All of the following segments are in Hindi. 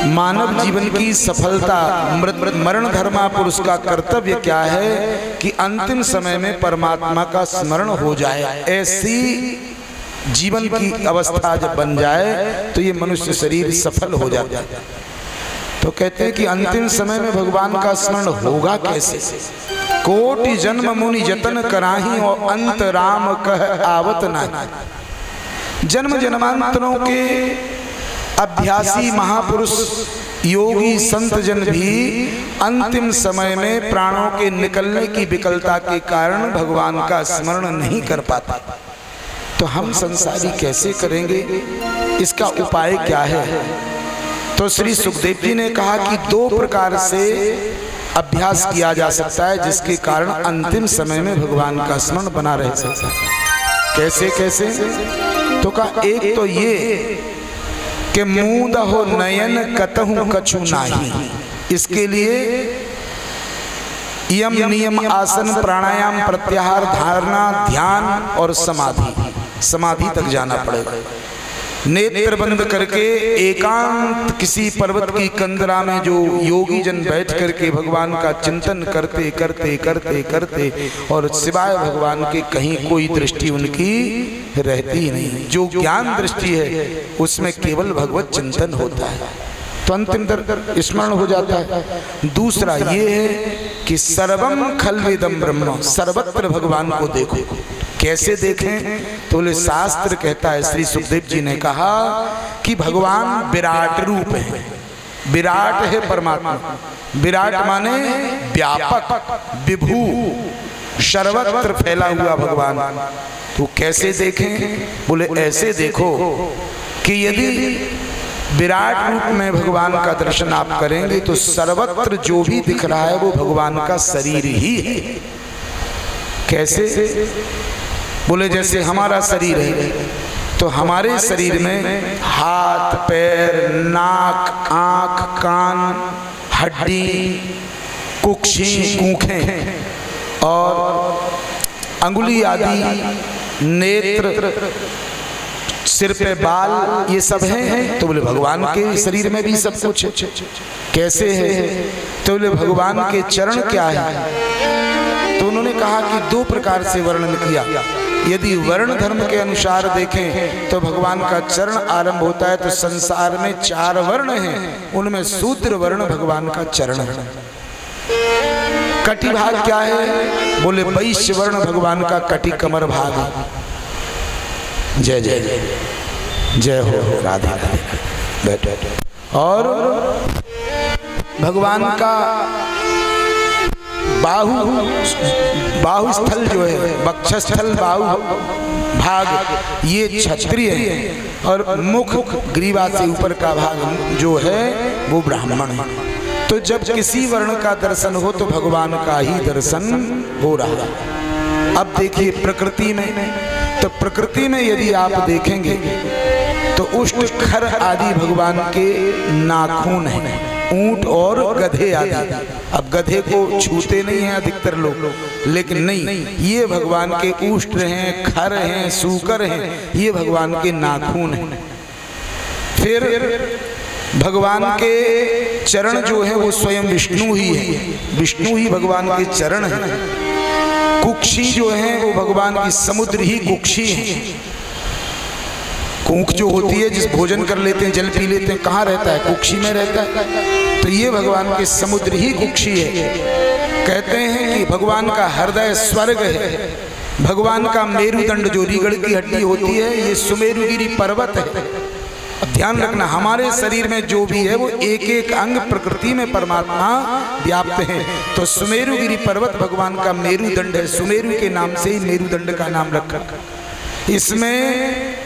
मानव जीवन की सफलता मरण धर्मा पुरुष का कर्तव्य क्या है कि अंतिम समय में परमात्मा का स्मरण हो जाए। ऐसी जीवन की अवस्था जब बन जाए तो ये मनुष्य शरीर सफल हो जाता है। तो कहते हैं कि अंतिम समय में भगवान का स्मरण होगा कैसे? कोटि जन्म मुनि जतन कराही और अंत राम कह आवत नहीं। जन्म जन्मांतरों के अभ्यासी महापुरुष योगी संत जन भी अंतिम समय में प्राणों के निकलने की विकलता के कारण भगवान का स्मरण नहीं कर पाता। तो हम संसारी कैसे करेंगे? इसका उपाय क्या है? तो श्री सुखदेव जी ने कहा कि दो प्रकार से अभ्यास किया जा सकता है जिसके कारण अंतिम समय में भगवान का स्मरण बना रह सकता है। कैसे कैसे? तो कहा एक तो ये कि मूंद हो नयन कतहु कछु नाही। इसके लिए यम नियम आसन प्राणायाम प्रत्याहार धारणा ध्यान और समाधि तक जाना पड़ेगा। नेत्र बंद करके एकांत किसी पर्वत की कंदरा में जो योगी जन बैठ करके भगवान का चिंतन करते करते करते करते और सिवाय भगवान के कहीं कोई दृष्टि उनकी रहती ही नहीं। जो ज्ञान दृष्टि है उसमें केवल भगवत चिंतन होता है तो अंतिम स्मरण हो जाता है। दूसरा ये है कि सर्वम खल्विदम ब्रह्म, सर्वत्र भगवान को देखो। कैसे देखें? तो बोले शास्त्र कहता है, श्री सुखदेव जी ने कहा कि भगवान विराट रूप है। विराट है परमात्मा। विराट माने व्यापक विभू सर्वत्र फैला हुआ भगवान। तो कैसे देखें? बोले ऐसे देखो कि यदि विराट रूप में भगवान का दर्शन आप करेंगे तो सर्वत्र जो भी दिख रहा है वो भगवान का शरीर ही है। कैसे? बोले जैसे हमारा शरीर है तो हमारे शरीर में हाथ पैर नाक आंख कान हड्डी कुक्षी कूखें और अंगुली आदि नेत्र सिर पे बाल ये सब हैं। तो बोले भगवान के शरीर में भी सब कुछ है। कैसे है? तो बोले भगवान के चरण क्या है? तो उन्होंने कहा कि दो प्रकार से वर्णन किया। यदि वर्ण धर्म के अनुसार देखें तो भगवान का चरण आरंभ होता है तो संसार में 4 वर्ण हैं, उनमें शूद्र वर्ण भगवान का चरण है। कटी भाग क्या है? बोले वैश्य वर्ण भगवान का कटी कमर भाग है। जय जय जय जय हो राधे राधे। बैठो। और भगवान का बाहु स्थल जो है वक्षस्थल बाहु भाग ये क्षत्रिय है और मुख ग्रीवा से ऊपर का भाग जो है वो ब्राह्मण है। तो जब किसी वर्ण का दर्शन हो तो भगवान का ही दर्शन हो रहा है। अब देखिए प्रकृति में, तो प्रकृति में यदि आप देखेंगे तो उष्ट खर आदि भगवान के नाखून हैं, ऊंट और गधे आदि। अब गधे को छूते नहीं हैं अधिकतर लोग, लेकिन नहीं, ये भगवान के उष्ट हैं, खर हैं, सूकर हैं, ये भगवान के नाखून हैं। फिर भगवान के चरण जो है वो स्वयं विष्णु ही है, विष्णु ही भगवान के चरण हैं। कुक्षी जो है वो भगवान की समुद्र ही कुक्षी है। कूख जो होती है जिस भोजन कर लेते हैं जल पी लेते हैं, कहाँ रहता है? कुक्षी में रहता है। तो ये भगवान के समुद्र ही कुक्षी है। कहते हैं कि भगवान का हृदय स्वर्ग है। भगवान का मेरुदंड जो रीगढ़ की हड्डी होती है ये सुमेरुगिरी पर्वत है। ध्यान रखना, हमारे शरीर में जो भी है वो एक एक अंग प्रकृति में परमात्मा व्याप्त है। तो सुमेरुगिरी पर्वत भगवान का मेरुदंड है। सुमेरु के नाम से ही मेरुदंड का नाम रखा। इसमें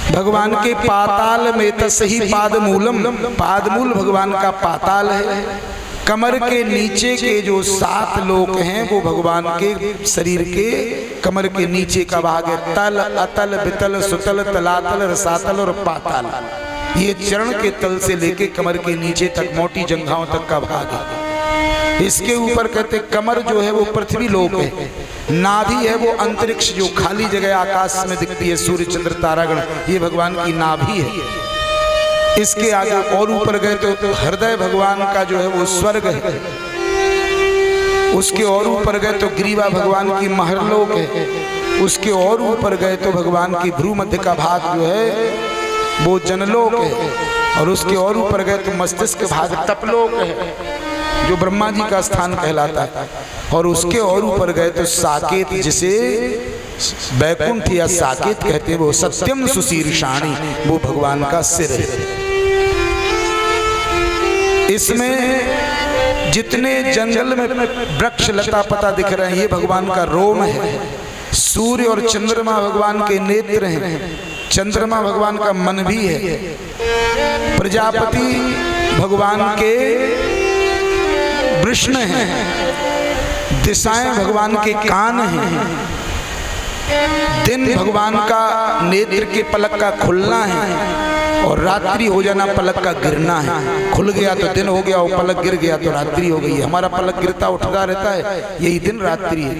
भगवान के पाताल में तसही पादमूलम, पादमूल भगवान का पाताल है। कमर के नीचे के जो 7 लोक हैं वो भगवान के शरीर के कमर के नीचे का भाग है। तल अतल बितल सुतल तलातल रसातल और पाताल, ये चरण के तल से लेके कमर के नीचे तक मोटी जंघाओं तक का भाग है। इसके ऊपर कहते कमर जो है वो पृथ्वी लोक है। नाभि है वो अंतरिक्ष जो खाली जगह आकाश में दिखती है, सूर्य चंद्र तारागण, ये भगवान की नाभि है। इसके आगे और ऊपर गए तो हृदय भगवान का जो है वो स्वर्ग है। उसके और ऊपर गए तो ग्रीवा भगवान की महरलोक है। उसके और ऊपर गए तो भगवान की भ्रू मध्य का भाग जो है वो जनलोक है। और उसके और ऊपर गए तो मस्तिष्क भाग तपलोक है, जो ब्रह्मा जी का स्थान कहलाता है। और उसके और ऊपर गए तो साकेत, जिसे बैकुंठ या साकेत कहते हैं, वो सत्यम सुशीर्षाणी, वो भगवान का सिर है। इसमें जितने जंगल में वृक्ष लता पता दिख रहे हैं ये भगवान का रोम है। सूर्य और चंद्रमा भगवान के नेत्र हैं, चंद्रमा भगवान का मन भी है। प्रजापति भगवान के वृषण हैं, दिशाएं भगवान के कान हैं, दिन भगवान का नेत्र के पलक का खुलना है और रात्रि हो जाना पलक का गिरना है। खुल गया तो दिन हो गया और पलक गिर गया तो रात्रि हो गई। हमारा पलक गिरता उठता रहता है, यही दिन रात्रि है।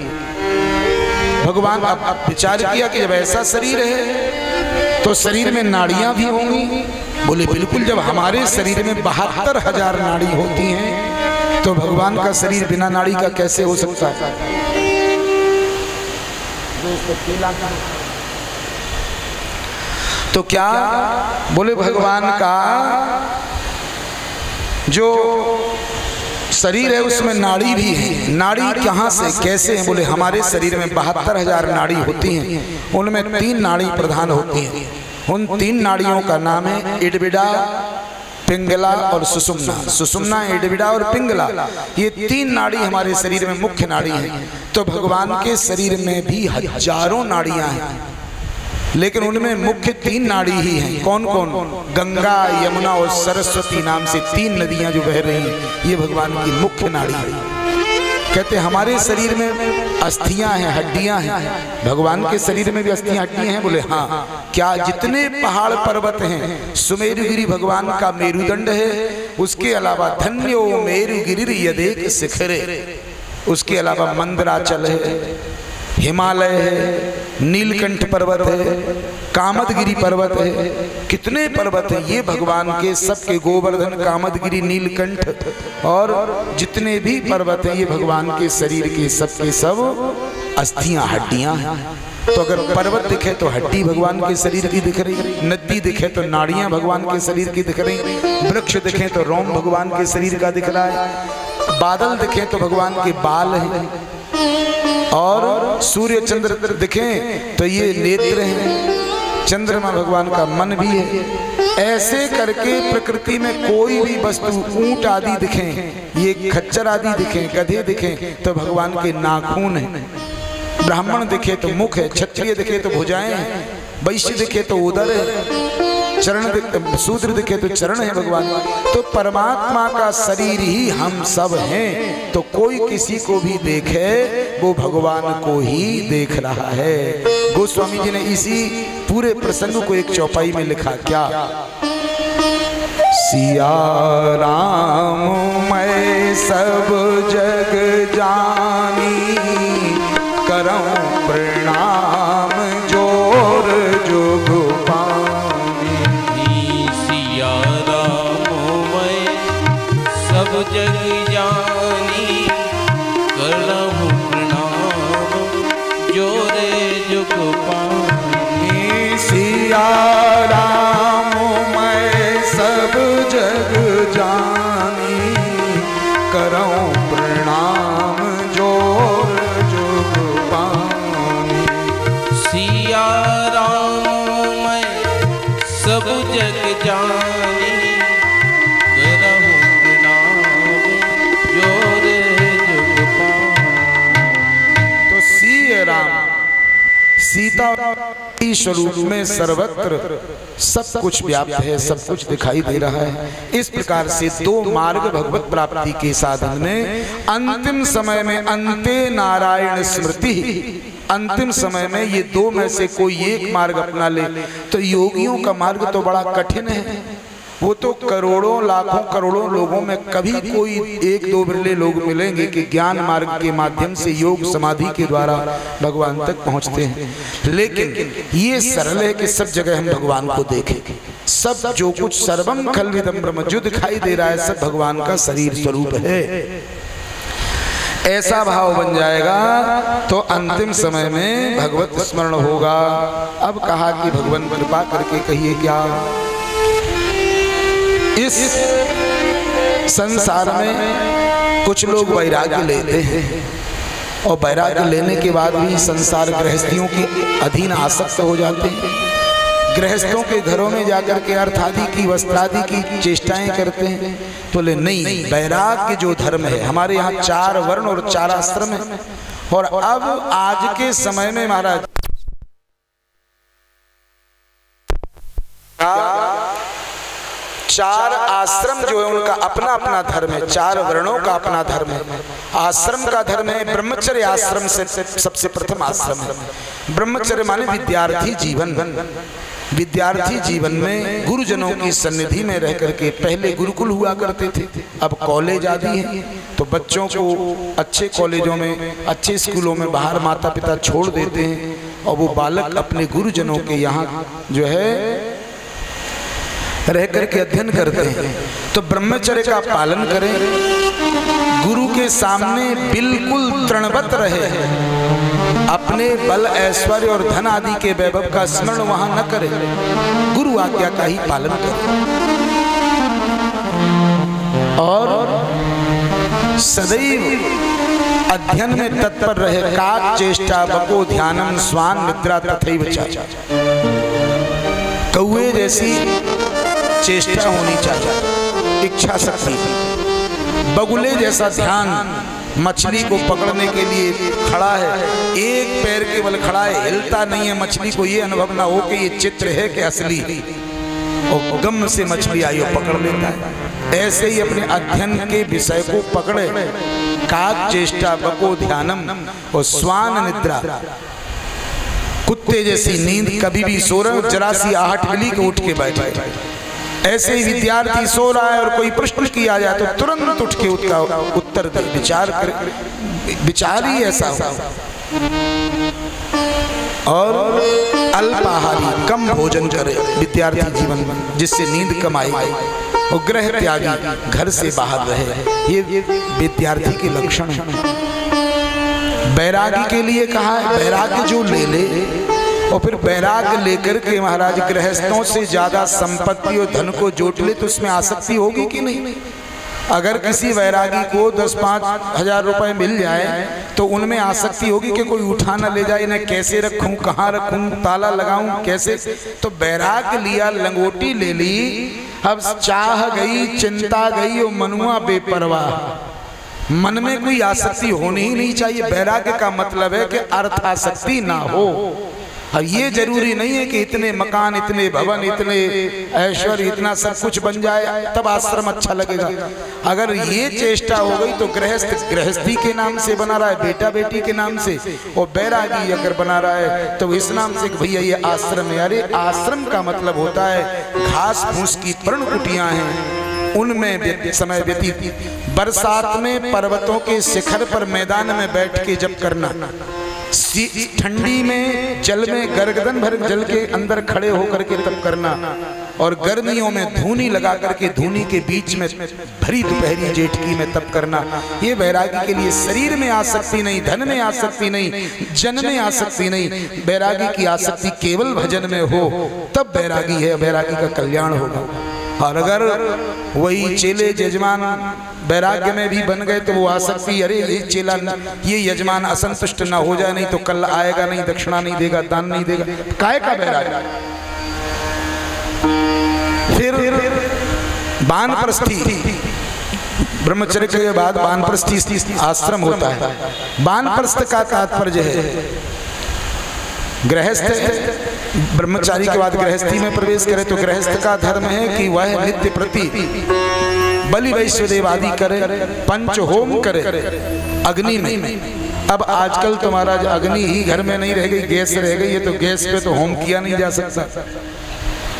भगवान अब विचार किया कि जब ऐसा शरीर है तो शरीर में नाड़ियां भी होंगी। बोले बिल्कुल, जब हमारे शरीर में 72,000 नाड़ी होती हैं तो भगवान का शरीर बिना नाड़ी का कैसे हो सकता है। तो क्या बोले भगवान का जो शरीर है उसमें नाड़ी भी है। नाड़ी कहाँ से कैसे है? बोले हमारे शरीर में 72,000 नाड़ी होती हैं, उनमें 3 नाड़ी प्रधान होती हैं। उन 3 नाड़ियों का नाम है इडविडा, पिंगला और सुषुम्ना। सुषुम्ना, इडविडा और पिंगला, ये 3 नाड़ी हमारे शरीर में मुख्य नाड़ी हैं। तो भगवान के शरीर में भी हजारों नाड़ियां हैं, लेकिन उनमें मुख्य 3 नाड़ी ही हैं। कौन कौन? गंगा, यमुना और सरस्वती नाम से 3 नदियां जो बह रही हैं, ये भगवान की मुख्य नाड़ी है। कहते हमारे शरीर में अस्थियां हैं, हड्डियां हैं। भगवान के शरीर में भी अस्थियां, हड्डियां हैं? बोले हाँ। क्या जितने पहाड़ पर्वत हैं, सुमेरुगिरी भगवान का मेरुदंड है। उसके अलावा धन्यो मेरुगिरि यदेक शिखरे, उसके अलावा मंदराचल है, हिमालय है, नीलकंठ पर्वत है, कामदगिरी पर्वत है। कितने पर्वत हैं ये भगवान के, सबके गोवर्धन, कामदगिरी, नीलकंठ और जितने भी पर्वत हैं ये भगवान के शरीर के सबके सब अस्थियां, हड्डियां हैं। तो अगर पर्वत दिखे तो हड्डी भगवान के शरीर की दिख रही, नदी दिखे तो नाड़ियां भगवान के शरीर की दिख रही, वृक्ष दिखे तो रोम भगवान के शरीर का दिख रहा है, बादल दिखे तो भगवान के बाल हैं, और सूर्य चंद्र दिखें तो ये नेत्र हैं, चंद्रमा भगवान का मन भी है। ऐसे करके प्रकृति में कोई भी वस्तु, ऊंट आदि दिखें, ये खच्चर आदि दिखें, गधे दिखें तो भगवान के नाखून हैं। ब्राह्मण दिखे तो मुख है, क्षत्रिय दिखे तो भुजाएं हैं, वैश्य दिखे तो उदर है, चरण शूद्र दिखे तो चरण है भगवान। तो परमात्मा का शरीर ही हम सब हैं। तो कोई किसी को भी देखे वो भगवान को ही देख रहा है। गोस्वामी जी ने इसी पूरे प्रसंग को एक चौपाई में लिखा, क्या? सिया राम मैं सब जग जानी, करऊं प्रणाम जोर जुग पानी। सिया राम मैं सब जग जानी, करऊं प्रणाम जोर जुग पानी। सिया राम मैं सब जग जानी, करऊं प्रणाम जोर जुग पानी। सिया राम मैं सब जग जानी, करऊं प्रणाम जोर जुग पानी। तो सिया राम, सीता के स्वरूप में सर्वत्र सब कुछ व्याप्त है, सब कुछ दिखाई दे रहा है। इस प्रकार से 2 मार्ग भगवत प्राप्ति के साधन में, अंतिम समय में अंते नारायण स्मृति, अंतिम समय में ये 2 में से कोई एक मार्ग अपना ले तो योगियों का मार्ग तो बड़ा कठिन है। वो तो करोड़ों लाखों करोड़ों लोगों में कभी कोई 1-2 बिरले लोग मिलेंगे कि ज्ञान मार्ग के माध्यम से योग समाधि के द्वारा भगवान तक पहुंचते हैं। लेकिन ये सरल है कि सब जगह हम भगवान को देखें, सब जो कुछ सर्वम खल्विदम ब्रह्म जो दिखाई दे रहा है सब भगवान का शरीर स्वरूप है। ऐसा भाव बन जाएगा तो अंतिम समय में भगवत स्मरण होगा। अब कहा कि भगवान कृपा करके कहिए क्या, इस संसार में कुछ लोग वैराग्य लेते हैं और वैराग्य लेने के बाद भी संसार गृहस्थियों के अधीन आसक्त हो जाते हैं। गृहस्थों के घरों में जाकर के अर्थ आदि की वस्त्रादि की चेष्टाएं करते हैं। तो ले नहीं, वैराग्य जो धर्म है, हमारे यहाँ 4 वर्ण और 4 आश्रम है। और अब आज के समय में महाराज 4 आश्रम जो है उनका अपना अपना धर्म है, 4 वर्णों का अपना धर्म है। आश्रम का धर्म है ब्रह्मचर्य आश्रम से सबसे प्रथम आश्रम है। ब्रह्मचर्य माने विद्यार्थी जीवन। विद्यार्थी जीवन में गुरुजनों की सन्निधि में रह करके, पहले गुरुकुल हुआ करते थे, अब कॉलेज आदि है, तो बच्चों को अच्छे कॉलेजों में, अच्छे स्कूलों में बाहर माता पिता छोड़ देते हैं और वो बालक अपने गुरुजनों के यहाँ जो है रह करके अध्ययन करते हैं। तो ब्रह्मचर्य का पालन करें, गुरु के सामने बिल्कुल तृणवत रहे, अपने बल ऐश्वर्य और धन आदि के वैभव का स्मरण वहां न करें, गुरु आज्ञा का ही पालन करें और सदैव अध्ययन में तत्पर रहे। काक चेष्टा बको ध्यानम स्वान निद्रा तथैव च, कौवे जैसी चेष्टा होनी चाहिए, इच्छा शक्ति। बगुले जैसा ध्यान, मछली को पकड़ने के लिए खड़ा है, एक पैर के बल खड़ा है, हिलता नहीं है, मछली को ये अनुभव ना हो कि ये चित्र है कि असली, और गम से मछली आई और पकड़ लेता है। ऐसे ही अपने अध्ययन के विषय को पकड़े। काक चेष्टा बको ध्यानम और स्वान निद्रा, कुत्ते जैसी नींद, कभी भी सो रहे जरा सी आहट मिली कि उठ के बैठे। ऐसे ही विद्यार्थी सो रहा है और कोई प्रश्न किया जाए तो तुरंत उठ के उसका उत्तर दे, विचार कर, विचार ही ऐसा हो। और अल्पाहारी, कम भोजन करे विद्यार्थी जीवन में, जिससे नींद कम आए, और गृह त्यागी, घर से बाहर रहे। ये विद्यार्थी के लक्षण है। बैरागी के लिए कहा है, बैराग्य जो ले ले और फिर बैराग्य लेकर के महाराज गृहस्थों से ज्यादा संपत्ति और धन को जोट ले तो उसमें आसक्ति होगी कि नहीं। अगर किसी वैरागी को 10-5 हजार रुपए मिल जाए तो उनमें आसक्ति होगी कि कोई उठा ना ले जाए, ना कैसे रखूं, कहाँ रखूं, ताला लगाऊं कैसे। तो बैराग लिया, लंगोटी ले ली, अब चाह गई, चिंता गई और मनुआ बेपरवाह। मन में कोई आसक्ति होनी ही नहीं चाहिए। वैराग्य का मतलब है कि अर्थ आसक्ति ना हो। और ये जरूरी नहीं है कि इतने मकान, इतने भवन, इतने ऐश्वर्य, इतना सब कुछ बन जाए तब आश्रम अच्छा लगेगा। अगर ये चेष्टा हो गई तो गृहस्थ गृहस्थी के नाम से बना रहा है, बेटा बेटी के नाम से, और बैरागी अगर बना रहा है तो इस नाम से भैया ये आश्रम है। अरे आश्रम का मतलब होता है घास फूस की पर्णकुटियां हैं, उनमें समय व्यतीत, बरसात में पर्वतों के शिखर पर मैदान में बैठ के जब करना, ठंडी में जल में गर्दन भर जल के अंदर खड़े होकर के तब करना, और गर्मियों में धूनी लगा करके धूनी के बीच में भरी दोपहरी जेठकी में तब करना। ये वैरागी के लिए शरीर में आसक्ति नहीं, धन में आसक्ति नहीं, जन में आसक्ति नहीं। वैरागी की आसक्ति केवल भजन में हो तब वैरागी है, वैरागी का कल्याण होगा। और अगर वही चेले यजमान वैराग्य में भी बन गए तो वो आसक्ति, अरे ये चेला, ये यजमान असंतुष्ट ना हो जाए, नहीं तो कल आएगा नहीं, दक्षिणा नहीं देगा, दान नहीं देगा, काय का वैराग्य। फिर वानप्रस्थी, ब्रह्मचर्य के बाद वानप्रस्थी आश्रम होता है। वानप्रस्थ का तात्पर्य है गृहस्थ, ब्रह्मचारी के बाद गृहस्थी में प्रवेश करे तो गृहस्थ का धर्म है कि वह नित्य प्रति बलि वैश्वदेव आदि करे, पंच होम करे अग्नि में। अब आजकल तो महाराज अग्नि ही घर में नहीं रह गई, गैस रह गई है, तो गैस पे तो होम किया नहीं जा सकता।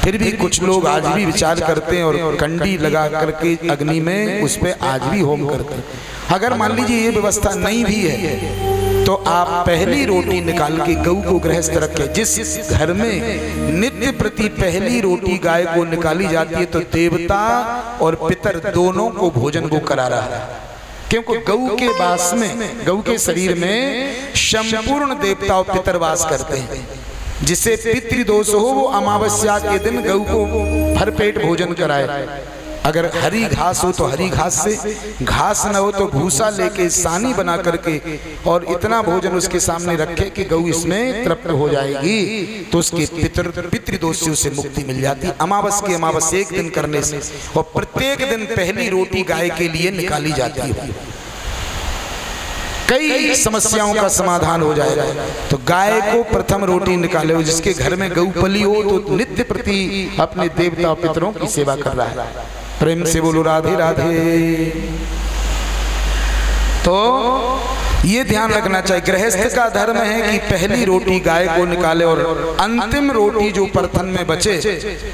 फिर भी कुछ लोग आज भी विचार करते हैं और कंडी लगा करके अग्नि में उस पे आज भी होम करते हैं। अगर मान लीजिए ये व्यवस्था नहीं भी है तो आप पहली रोटी निकाल के गऊ को गृहस्थ रखे। जिस घर में नित्य प्रति पहली रोटी गाय को निकाली जाती है तो देवता और पितर दोनों को भोजन को करा रहा है, क्योंकि गऊ के वास में, गऊ के शरीर में संपूर्ण देवता और पितर वास करते हैं। जिसे पितृदोष हो वो अमावस्या के दिन गऊ को भरपेट भोजन कराए। अगर हरी घास हो तो हरी घास से, घास न हो तो भूसा लेके सानी बना करके और इतना भोजन उसके सामने रखे कि गऊ इसमें तृप्त हो जाएगी, तो उसके पितृदोष से उसे मुक्ति मिल जाती। अमावस एक दिन करने से, और प्रत्येक दिन पहली रोटी गाय के लिए निकाली जाती है। कई समस्याओं का समाधान हो जाएगा। तो गाय को प्रथम रोटी निकाले हो। जिसके घर में गऊ पली हो तो नित्य प्रति अपने देवता पितरों की सेवा कर रहा है। प्रेम से बोलो राधे राधे। तो ये ध्यान रखना चाहिए, गृहस्थ का धर्म है कि पहली रोटी गाय को निकाले और अंतिम रोटी जो परथन में बचे,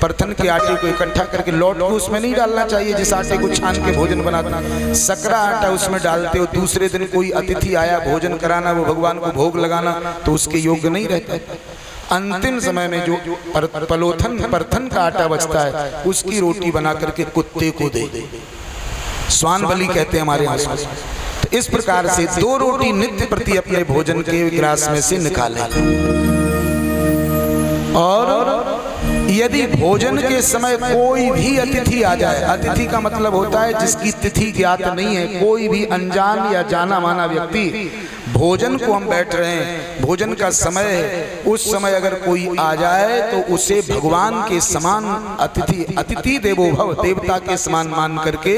परथन के आटे को इकट्ठा करके लौट को उसमें नहीं डालना चाहिए। जिस आटे को छान के भोजन बनाते, सकरा आटा उसमें डालते हो, दूसरे दिन कोई अतिथि आया भोजन कराना, वो भगवान को भोग लगाना, तो उसके योग्य नहीं रहता। अंतिम समय में जो परथन का आटा बचता है उसकी रोटी बना करके कुत्ते को दे, स्वान बलि कहते हैं हमारे यहाँ। तो इस प्रकार से 2 रोटी नित्य प्रति अपने भोजन के ग्रास में से निकालें। और यदि भोजन के समय कोई भी अतिथि आ जाए, अतिथि का मतलब होता है जिसकी तिथि ज्ञात नहीं है, कोई भी अनजान या जाना माना व्यक्ति, भोजन को हम बैठ रहे हैं, भोजन का समय है, उस समय अगर कोई आ जाए तो उसे भगवान के समान अतिथि देवो भव, देवता के समान मान करके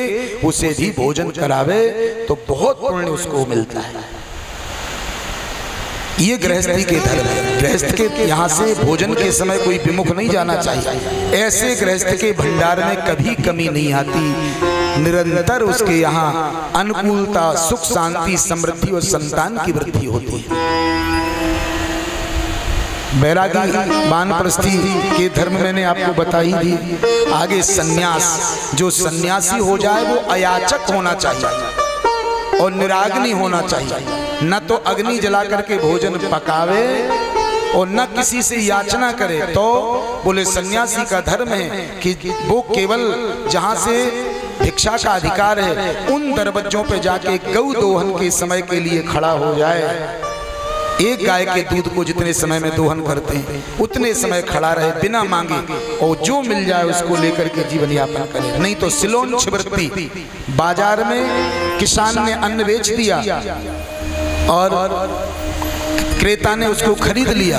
उसे भी भोजन करावे तो बहुत पुण्य उसको मिलता है। ये गृहस्थी के धर्म है। गृहस्थ के यहाँ से भोजन के समय कोई विमुख नहीं जाना चाहिए। ऐसे गृहस्थ के भंडार में कभी कमी नहीं आती, निरंतर उसके यहाँ अनुकूलता, सुख, शांति, समृद्धि और संतान की वृद्धि होती है। बैरागी वानप्रस्थी के धर्म मैंने आपको बताई थी। आगे सन्यास, जो सन्यासी हो जाए वो अयाचक होना चाहिए और निराग्नि होना चाहिए। न तो अग्नि जला करके भोजन पकावे और न किसी से याचना करे। तो बोले सन्यासी का धर्म है कि वो केवल जहाँ से भिक्षा का अधिकार है उन दरवाजों पे जाके गौ दोहन के समय के लिए खड़ा हो जाए। एक गाय के दूध को जितने समय में दोहन करते हैं उतने समय खड़ा रहे बिना मांगे, और जो मिल जाए उसको लेकर के जीवन यापन करे। नहीं तो सिलोन छिबरती, बाजार में किसान ने अन्न बेच दिया और क्रेता ने उसको खरीद लिया,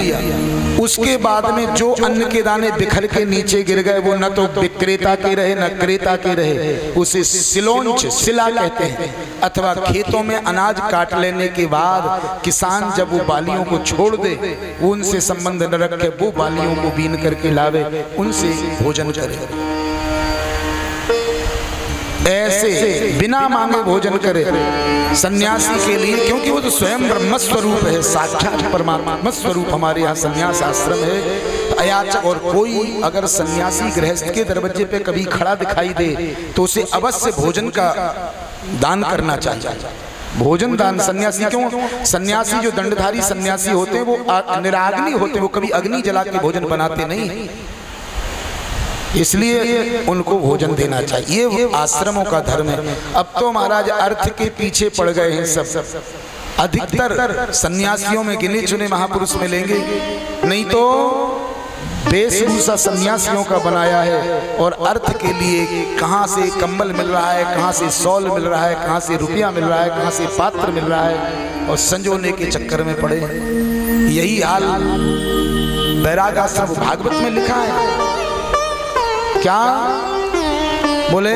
उसके बाद में जो अन्न के दाने बिखर के नीचे गिर गए वो न तो विक्रेता के रहे न क्रेता के रहे, उसे सिलोंच, सिला कहते हैं। अथवा खेतों में अनाज काट लेने के बाद किसान जब वो बालियों को छोड़ दे, उनसे संबंध न रखे, वो बालियों को बीन करके लावे, उनसे भोजन करे। ऐसे बिना मांगे भोजन करे सन्यासी के लिए, क्योंकि वो तो स्वयं ब्रह्म स्वरूप है, साक्षात परमात्मा स्वरूप हमारे यहाँ सन्यास आश्रम है। अयाचक, और कोई अगर सन्यासी गृहस्थ के दरवाजे पे कभी खड़ा दिखाई दे तो उसे अवश्य भोजन का दान करना चाहिए। भोजन दान सन्यासी, क्यों? सन्यासी जो दंडधारी सन्यासी होते हैं वो निराग्नि होते हैं, वो कभी अग्नि जला के भोजन बनाते नहीं, इसलिए उनको भोजन देना चाहिए। ये आश्रमों का धर्म है। अब तो महाराज अर्थ के पीछे पड़ गए हैं सब। अधिकतर सन्यासियों में गिने चुने महापुरुष मिलेंगे, नहीं तो वेशभूषा सन्यासियों का बनाया है। और अर्थ के लिए कहाँ से कंबल मिल रहा है, कहाँ से शॉल मिल रहा है, कहाँ से रुपया मिल रहा है, कहाँ से पात्र मिल रहा है, और संजोने के चक्कर में पड़े। यही हाल बैराग आश्रम भागवत में लिखा है। क्या बोले?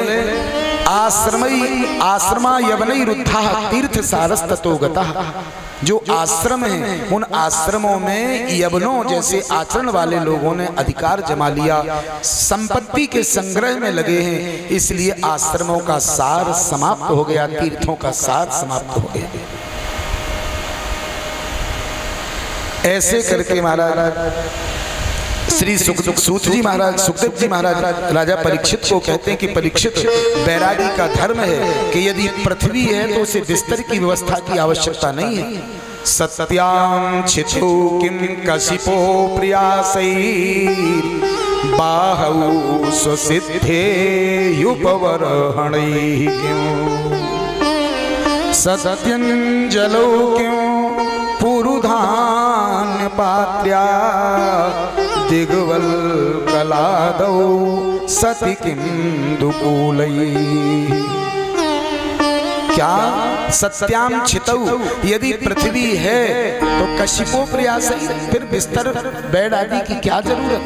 आश्रमा यवनई रुद्धा तीर्थ सारस्ततो गतः। जो आश्रम है उन आश्रमों में यवनों जैसे आचरण वाले लोगों ने अधिकार जमा लिया, संपत्ति के संग्रह में लगे हैं, इसलिए आश्रमों का सार समाप्त हो गया, तीर्थों का सार समाप्त हो गया। ऐसे करके महाराज श्री सूत जी महाराज, सुखदेव जी महाराज राजा परीक्षित को कहते हैं कि परीक्षित, बैरागी का धर्म है कि यदि पृथ्वी है तो उसे बिस्तर की व्यवस्था की आवश्यकता नहीं है। सत्यां छिथु किम कशिपो प्रियासै बाहु स्वसिद्धे युपवरहणैः क्यों सत्यंजलौ क्यों पुरुधान्य पात्र्या दिग्वल कलादौ सति किम दुकूलै। क्या सत्याम छितौ, यदि पृथ्वी है तो कशिपो प्रयास, फिर बिस्तर बेड आदि की क्या जरूरत।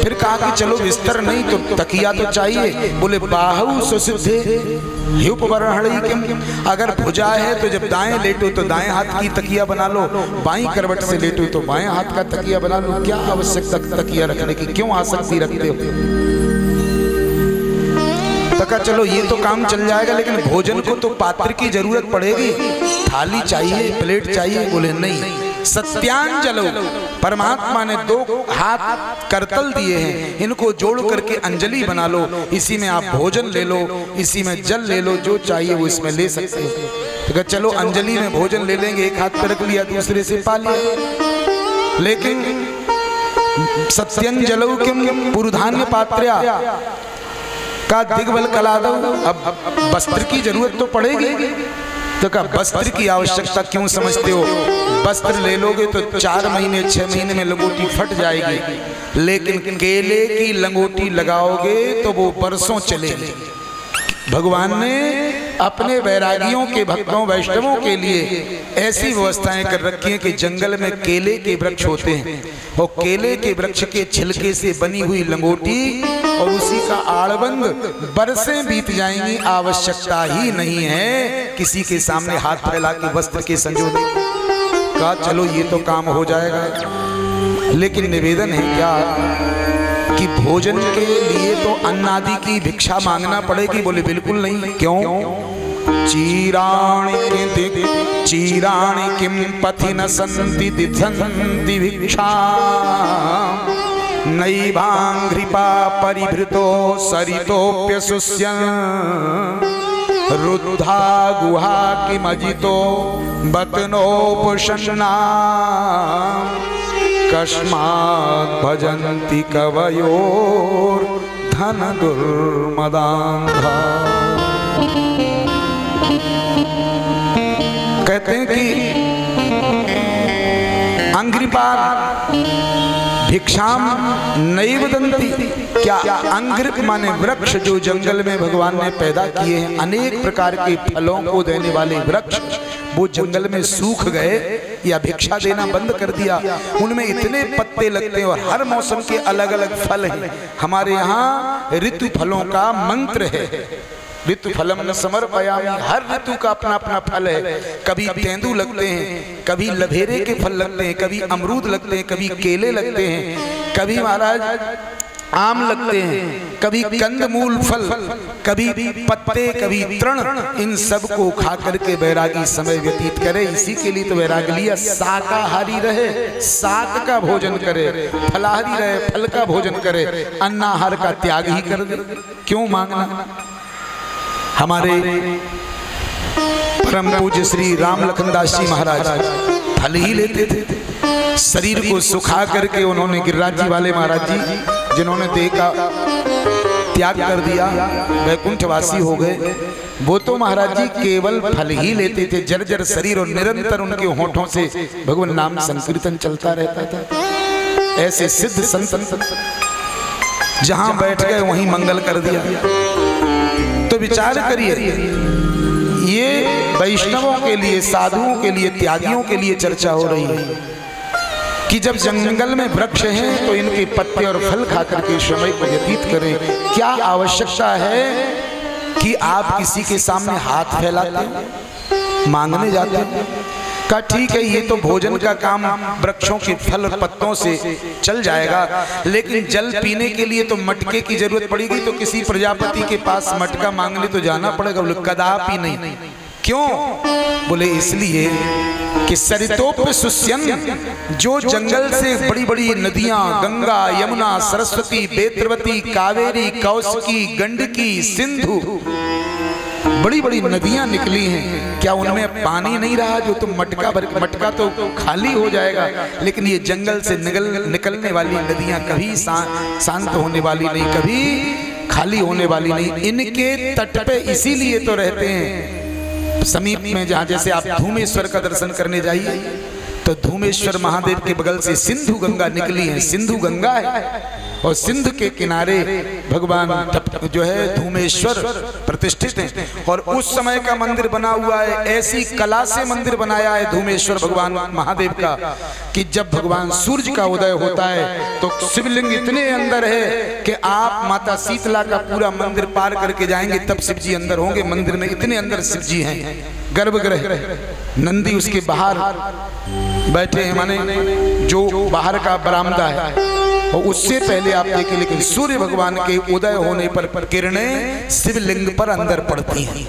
फिर कहा कि चलो बिस्तर नहीं तो तकिया तो चाहिए। बोले बाहु सुसिद्धे ह्युपवरहणै किम, अगर भुजा है तो जब दाएं लेटो तो दाएं हाथ की तकिया बना लो, बाईं करवट से लेटो तो बाएं हाथ का तकिया बना लो। क्या आवश्यकता तकिया रखने की, क्यों आसक्ति रखते हो। तका चलो ये तो काम चल जाएगा, लेकिन भोजन को तो पात्र की जरूरत पड़ेगी, थाली चाहिए, प्लेट चाहिए। बोले नहीं, सत्यांजलौ, परमात्मा ने दो हाथ करतल दिए हैं, इनको जोड़ करके अंजलि बना लो, इसी में आप भोजन ले लो, इसी में जल ले लो, जो चाहिए वो इसमें ले सकते हो। तो चलो अंजलि में भोजन ले लेंगे, एक हाथ पे रख लिया, दूसरे से पा लिया। लेकिन सत्यंजलौ किम पुरुधान्य पात्र्या का दिग्वल कलादौ, अब वस्त्र की जरूरत तो पड़ेगी। तो क्या वस्त्र की आवश्यकता क्यों समझते हो। वस्त्र ले लोगे तो 4 महीने 6 महीने में लंगोटी फट जाएगी, लेकिन केले की लंगोटी लगाओगे तो वो बरसों चलेगी। भगवान ने अपने वैरागियों के भक्तों वैष्णवों के लिए ऐसी व्यवस्थाएं कर रखी हैं कि जंगल में केले के वृक्ष होते हैं और केले के वृक्ष के छिलके से बनी हुई लंगोटी और उसी का आड़बंद बरसें बीत जाएंगी, आवश्यकता ही नहीं है किसी के सामने हाथ फैला के वस्त्र के संजोने का। चलो ये तो काम हो जाएगा, लेकिन निवेदन है क्या कि भोजन के लिए तो अन्न आदि की भिक्षा मांगना पड़ेगी। बोले बिल्कुल नहीं। क्यों। चीराणि किम पथि न सन्ति दिधन्ति भिक्षा नैवांघ्रिपा परिभृतो सरितोप्यसुष्यन् रुद्धा गुहा किमजितो बतनोपशन्ना कस्मात् भजन्ति कवयोर धन दुर्मदान्धा। कहते हैं कि अंघ्रिपा भिक्षाम नैव दन्ति। क्या अंघ्रिप माने वृक्ष जो जंगल में भगवान ने पैदा किए हैं, अनेक प्रकार के फलों को देने वाले वृक्ष, वो जंगल में सूख गए या भिक्षा देना बंद कर दिया। उनमें इतने पत्ते लगते हैं और हर मौसम के अलग अलग फल हैं। हमारे यहाँ ऋतु फलों का मंत्र है, ऋतु फलम न समर्पयामि, हर ऋतु का अपना अपना फल है। कभी तेंदू लगते हैं, कभी लभेरे के फल लगते हैं, कभी अमरूद लगते हैं, कभी केले लगते हैं, कभी महाराज आम लगते हैं, कभी कंदमूल फल, कभी पत्ते, कभी तृण। इन सब को खा करके वैरागी समय व्यतीत करे। इसी के लिए तो वैराग लिया, शाकाहारी रहे, शाक का भोजन करे, फलाहारी रहे, फल का भोजन करे, अन्नाहार का त्याग ही कर दे। क्यों मांगना। हमारे परम पूज्य श्री राम लखनदास जी महाराज फल ही लेते थे, शरीर को सुखा करके उन्होंने गिरिराज जी वाले महाराज जी जिन्होंने देह का त्याग कर दिया, वैकुंठवासी हो गए, वो तो महाराज जी केवल फल ही लेते थे, जर्जर शरीर, और निरंतर उनके होठों से भगवान नाम संकीर्तन चलता रहता था। ऐसे सिद्ध संत जहां बैठ गए वहीं मंगल कर दिया। तो विचार करिए, ये वैष्णवों के लिए, साधुओं के लिए, त्यागियों के लिए चर्चा हो रही है कि जब जंगल में वृक्ष हैं तो इनके पत्ते और फल खाकर के समय को व्यतीत करें। क्या आवश्यकता है कि आप किसी के सामने हाथ फैलाते मांगने जाते हैं। का ठीक है, ये तो भोजन का काम वृक्षों के फल और पत्तों से चल जाएगा, लेकिन जल पीने के लिए तो मटके की जरूरत पड़ेगी। तो किसी प्रजापति के पास मटका मांगने तो जाना पड़ेगा। बोले कदापि नहीं, क्यों? बोले इसलिए कि सरितोप सुस्यन, जो जंगल से बड़ी बड़ी नदियां गंगा, यमुना, सरस्वती, बेत्रवती, कावेरी, कौशिकी, गंडकी, सिंधु, बड़ी बड़ी नदियां निकली हैं, क्या उनमें पानी नहीं रहा? जो तुम मटका तो खाली हो जाएगा, लेकिन ये जंगल से निकलने वाली नदियां कभी शांत होने वाली नहीं, कभी खाली होने वाली नहीं। इनके तट पे इसीलिए तो रहते हैं समीप में, जहां जैसे आप धूमेश्वर का दर्शन करने जाइए तो धूमेश्वर महादेव के बगल से सिंधु गंगा निकली है, सिंधु गंगा है, और सिंध के किनारे भगवान जो है धूमेश्वर प्रतिष्ठित हैं। और उस समय का मंदिर बना हुआ है, ऐसी कला से मंदिर बनाया है धूमेश्वर भगवान महादेव का कि जब भगवान सूर्य का उदय होता है तो शिवलिंग इतने अंदर है कि आप माता शीतला का पूरा मंदिर पार करके जाएंगे तब शिव जी अंदर होंगे। मंदिर में इतने अंदर शिव जी हैं। गर्भगृह, नंदी उसके बाहर बैठे हैं, माने जो बाहर का बरामदा है, और उससे पहले आप देखें, लेकिन सूर्य भगवान के उदय होने पर किरणें शिवलिंग पर अंदर पड़ती हैं।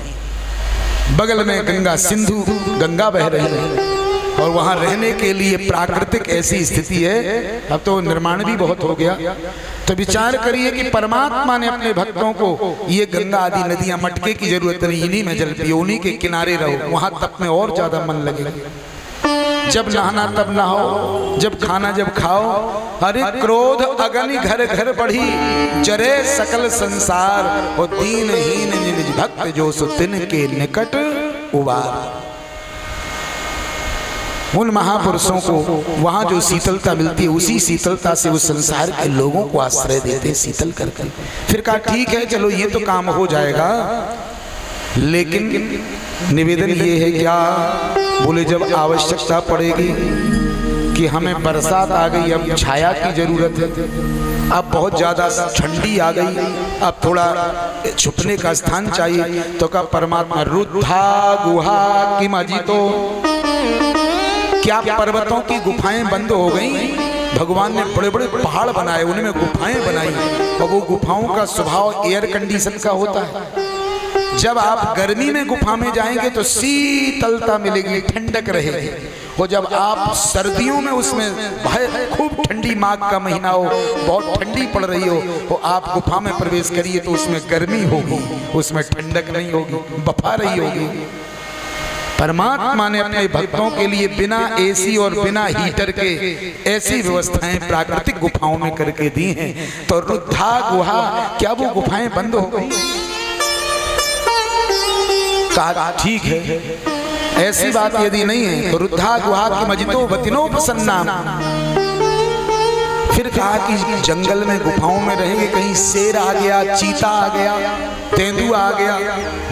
बगल में गंगा, सिंधु गंगा बह रही है, और वहां रहने के लिए प्राकृतिक ऐसी स्थिति है। अब तो निर्माण भी बहुत हो गया, तो विचार करिए कि परमात्मा ने अपने भक्तों को ये गंगा आदि नदियां, मटके की जरूरत नहीं, इन्हीं में जल पियो, उन्हीं के किनारे रहो, वहां तप में और ज्यादा मन लगेगा। जब नहाना तब नहाओ, जब खाना जब खाओ। अरे क्रोध अगनि घर घर बढ़ी, जरे सकल संसार, और दीनहीन निज भक्त जो सो तिन के निकट उबार। उन महापुरुषों को वहां जो शीतलता मिलती है, उसी शीतलता से उस संसार के लोगों को आश्रय देते हैं शीतल करके। फिर कहा ठीक है चलो ये तो काम हो जाएगा, लेकिन निवेदन ये है क्या? बोले जब आवश्यकता पड़ेगी कि हमें बरसात आ गई, अब छाया की जरूरत है, अब बहुत ज्यादा ठंडी आ गई, अब थोड़ा छुपने का स्थान चाहिए, तो का परमात्मा रुद्धा गुहा किम अजितो, क्या पर्वतों की गुफाएं बंद हो गई? भगवान ने बड़े बड़े पहाड़ बनाए, उनमें गुफाएं बनाई, और वो गुफाओं का स्वभाव एयर कंडीशन का होता है। जब आप गर्मी में गुफा में जाएंगे तो शीतलता मिलेगी, ठंडक रहेगी, और जब आप सर्दियों में उसमें खूब ठंडी, माघ का महीना हो, बहुत ठंडी पड़ रही हो, तो आप गुफा में प्रवेश करिए तो उसमें गर्मी होगी, उसमें ठंडक नहीं होगी, बफा रही होगी। परमात्मा ने अपने भक्तों के लिए बिना एसी और बिना हीटर के ऐसी व्यवस्थाएं प्राकृतिक गुफाओं में करके दी हैं। तो रुद्धा गुहा, क्या वो गुफाएं बंद हो गई? कहा ठीक है, ऐसी बात यदि नहीं है तो रुद्धा गुहा की मजितो वतिनो प्रसन्ना। फिर कहा कि जंगल में गुफाओं में रहेंगे, कहीं शेर आ गया, चीता आ गया, तेंदुआ आ गया,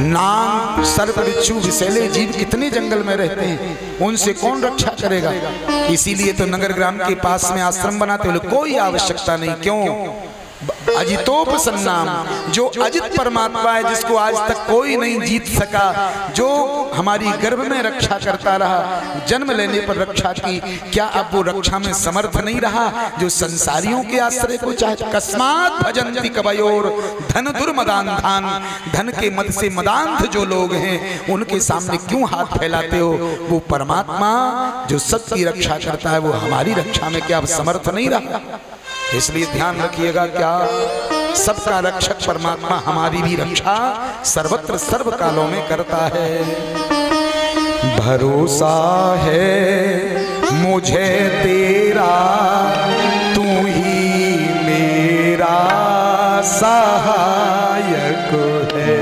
नाग, सर्प, बिच्छू, विषैले जीव कितने जंगल में रहते हैं, उनसे कौन रक्षा करेगा? इसीलिए तो नगर ग्राम के पास में आश्रम बनाते हुए कोई आवश्यकता नहीं। क्यों? अजितोपसन्नाम, जो अजित परमात्मा है, जिसको आज तक कोई नहीं जीत सका, जो हमारी गर्भ में रक्षा करता रहा, जन्म लेने पर रक्षा की, क्या अब वो रक्षा में समर्थ नहीं रहा? जो संसारियों के आश्रय को चाहे, कस्मात भजन्ति कवयोर धन दुर्मदान्धान, धन के मद से मदांध जो लोग हैं उनके सामने क्यों हाथ फैलाते हो? वो परमात्मा जो सबकी रक्षा करता है, वो हमारी रक्षा में क्या अब समर्थ नहीं रहा? इसलिए ध्यान रखिएगा, क्या सबका रक्षक परमात्मा हमारी भी रक्षा सर्वत्र सर्व कालों में करता है। भरोसा है मुझे तेरा, तू ही मेरा सहायक है।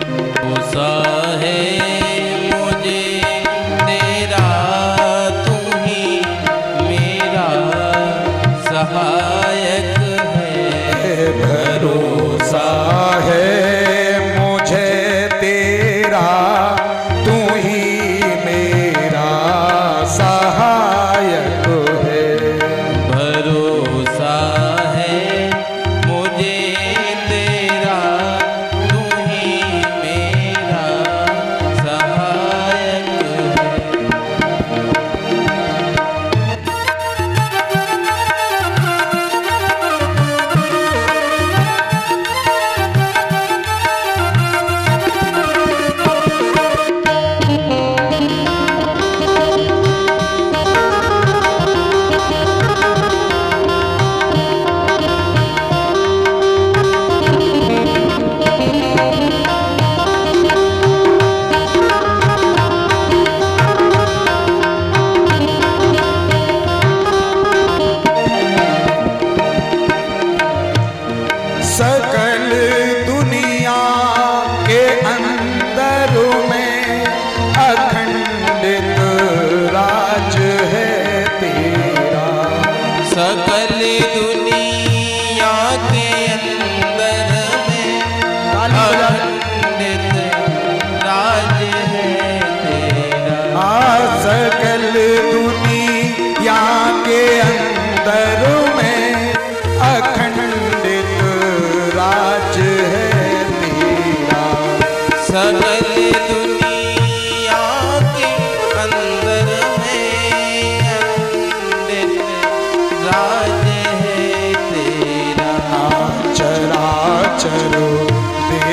भरोसा है सहायक है। भरोसा है मुझे तेरा, तू ही मेरा सहायक है। भरोसा है मुझे तेरा, तू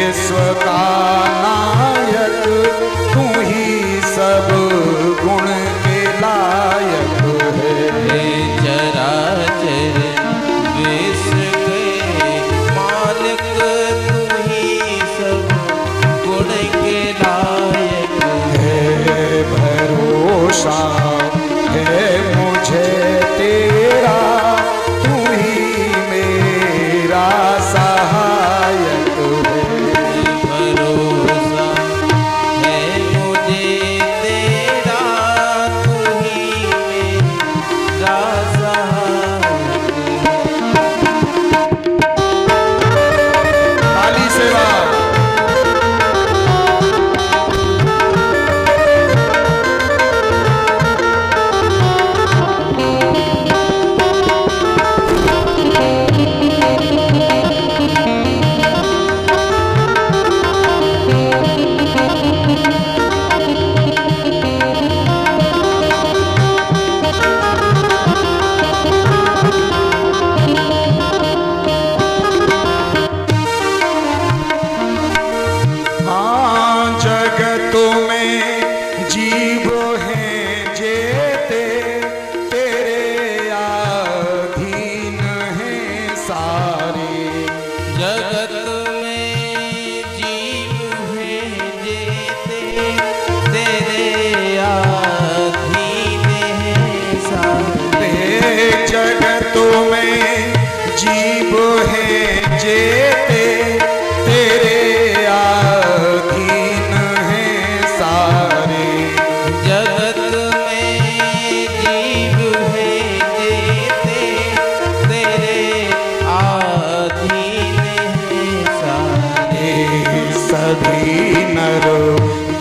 विश्व का नायक तू ही सब गुण के लायक है। चराचर विश्व के मालिक तू ही सब गुण के लायक है। भरोसा है मुझे तेरा तू ही मेरा सहायक है। भरोसा है मुझे तेरा तू ही मेरा सहायक। ताली सेवा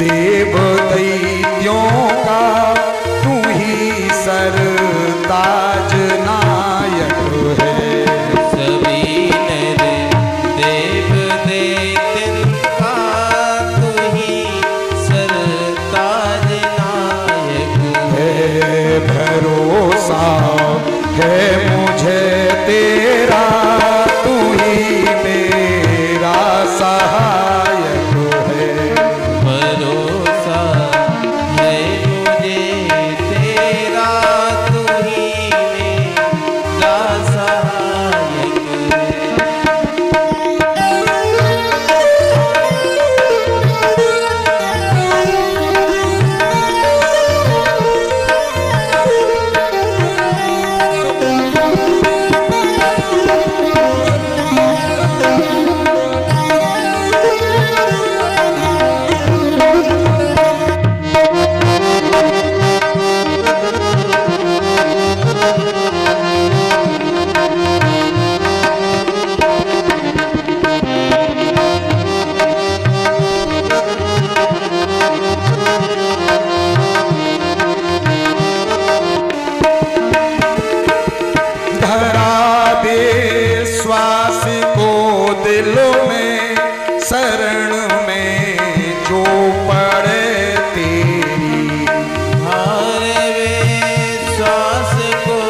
देव दैत्यों का तू ही सरताज नायक है। सभी नर देव दैत्यन का तू ही सरताज नायक है। भरोसा है मुझे तेरा तू ही मेरा सहायक है। भरोसा है मुझे तेरा तू ही मेरा सहायक श्वास को दिलों में शरण में जो पड़े तेरी। हरे वे श्वास को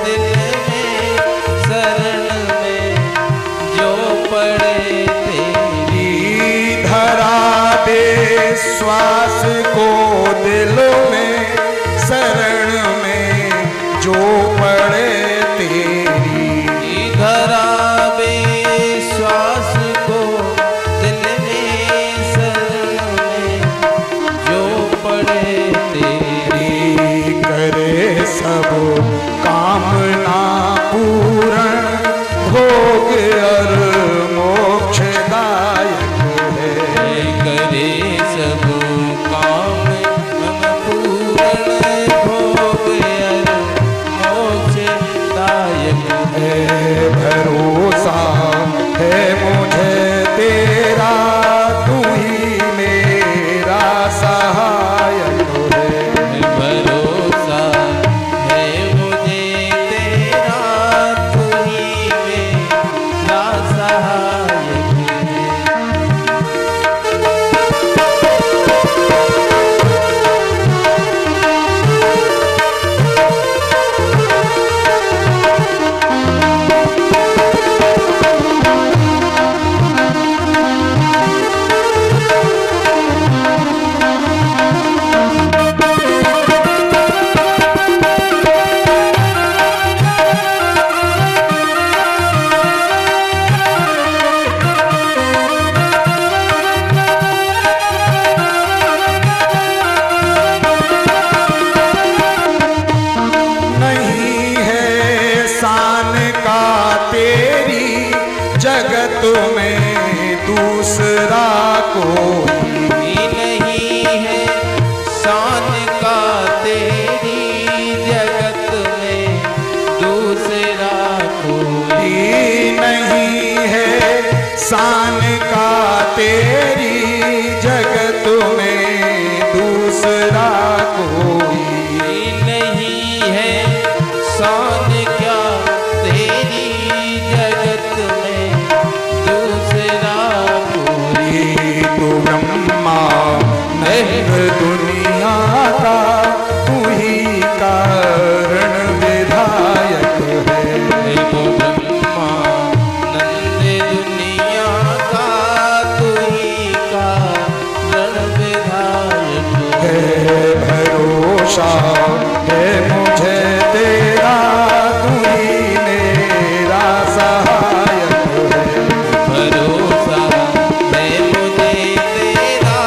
दिल में शरण में जो पड़े तेरी। धरा दे श्वास को दिलों में शरण में जो पड़े तेरी। धरा विश्वास को दिल में दूसरा कोई नहीं है शान का तेरी जगत में दूसरा कोई नहीं है शान का तेरी जगत में दूसरा कोई नहीं है शान क्या तेरी जगत में दूसरा कोई। तू ब्रह्मा नंद दुनिया का तू ही कारण विधायक है। तो ब्रह्मा नंद दुनिया का तू ही कारण विधायक है भरोसा है मुझे तेरा तू ही मेरा सहायक है। भरोसा है मुझे तेरा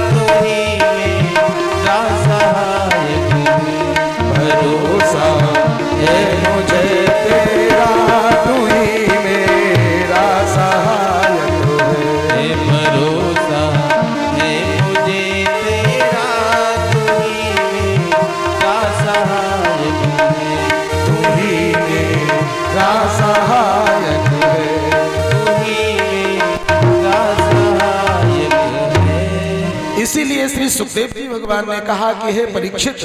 तू ही मेरा सहायक है। भरोसा है मुझे तेरा तू ही मेरा सहायक है। भरोसा है मुझे तेरा तू ही मेरा सहायक है। तू ही मेरा सहायक है। तू ही मेरा सहायक है। इसीलिए श्री सुखदेव जी भगवान ने कहा कि हे परीक्षित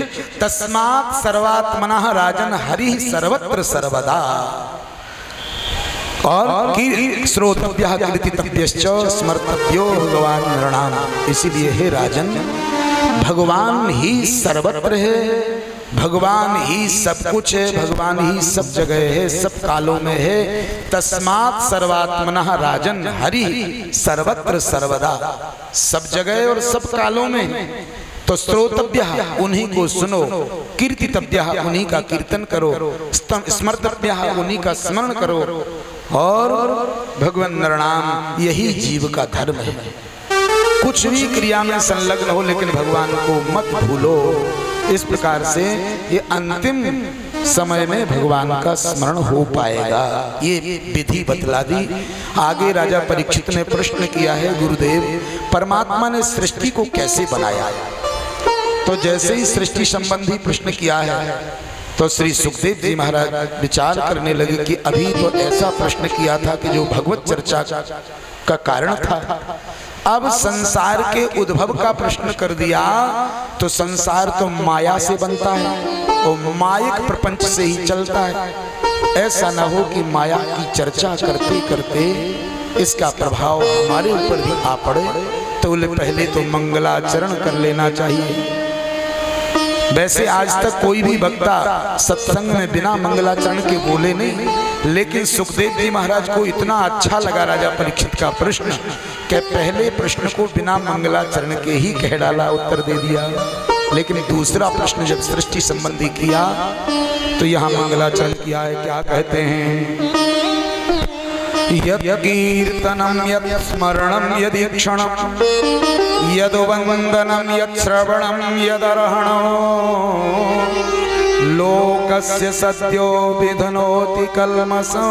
तस्मात् सर्वात्मनः राजन हरि सर्वत्र सर्वदा और श्रोतव्यः कीर्तितव्यश्च स्मर्तव्यो भगवान नृणाम। इसीलिए हे राजन भगवान ही सर्वत्र है, भगवान ही सब कुछ है, भगवान ही सब जगह है, सब कालों में है। तस्मात् सर्वात्मनः राजन हरि सर्वत्र सर्वदा, सब जगह और सब कालों में। तो श्रोतव्यः उन्हीं को सुनो, कीर्तितव्यः उन्हीं का कीर्तन करो, स्मर्तव्यः उन्हीं का स्मरण करो और भगवान नरनाम यही जीव का धर्म है। कुछ भी क्रिया में संलग्न हो लेकिन भगवान को मत भूलो। इस प्रकार से ये अंतिम समय में भगवान का स्मरण हो पाएगा, ये विधि बतला दी। आगे राजा परीक्षित ने प्रश्न किया है, गुरुदेव परमात्मा ने सृष्टि को कैसे बनाया? तो जैसे ही सृष्टि संबंधी प्रश्न किया है तो श्री सुखदेव जी महाराज विचार करने लगे कि अभी तो ऐसा प्रश्न किया था कि जो भगवत चर्चा का कारण था, अब संसार के उद्भव का प्रश्न कर दिया तो संसार तो माया से बनता है और मायिक प्रपंच से ही चलता है। ऐसा न हो कि माया की चर्चा करते करते इसका प्रभाव हमारे ऊपर भी आ पड़े, तो पहले तो मंगलाचरण कर लेना चाहिए। वैसे आज तक कोई भी वक्ता सत्संग में बिना मंगलाचरण के बोले नहीं, लेकिन सुखदेव जी महाराज को इतना अच्छा लगा राजा परीक्षित का प्रश्न कि पहले प्रश्न को बिना मंगलाचरण के ही कह डाला, उत्तर दे दिया। लेकिन दूसरा प्रश्न जब सृष्टि संबंधी किया तो यहाँ मंगलाचरण किया है। क्या कहते हैं? यत् कीर्तनम यत् स्मरणम यदीक्षणम यद्वंदनम यत् श्रवणम यदर्हणो लोकस्य सद्यो विधनोति कल्मषो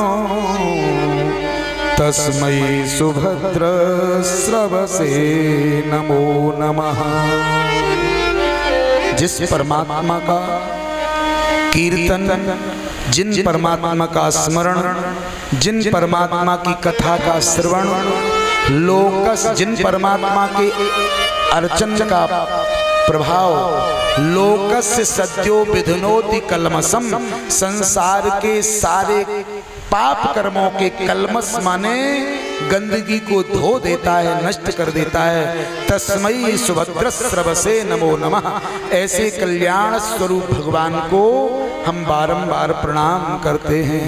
तस्मै सुभद्र श्रवसे नमो नमः। जिस परमात्मा का कीर्तन, जिन परमात्मा का स्मरण, जिन परमात्मा की कथा का श्रवण, लोकस जिन परमात्मा के अर्चन का प्रभाव, लोकस्य सद्यो विधनोति कल्मषम, संसार के सारे पाप कर्मों के कल्मष माने गंदगी को धो देता है, नष्ट कर देता है। तस्मै सुभद्र श्रवसे नमो नमः। ऐसे कल्याण स्वरूप भगवान को हम बारंबार प्रणाम करते हैं।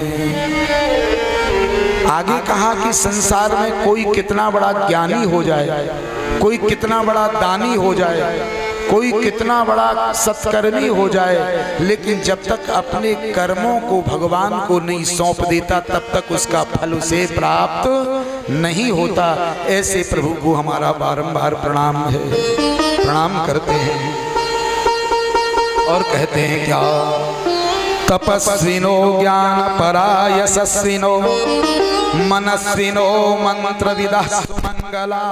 आगे कहा कि संसार में कोई कितना बड़ा ज्ञानी हो जाए, कोई कितना बड़ा दानी हो जाए, कोई कितना बड़ा सत्कर्मी हो जाए, लेकिन जब तक अपने कर्मों को भगवान को नहीं सौंप देता तब तक उसका फल उसे प्राप्त नहीं होता। ऐसे प्रभु को हमारा बारंबार प्रणाम है, प्रणाम करते हैं और कहते हैं क्या? तपस्विनो ज्ञान परा यशस्विनो मनस्विनो मंत्रविदः सुमंगला।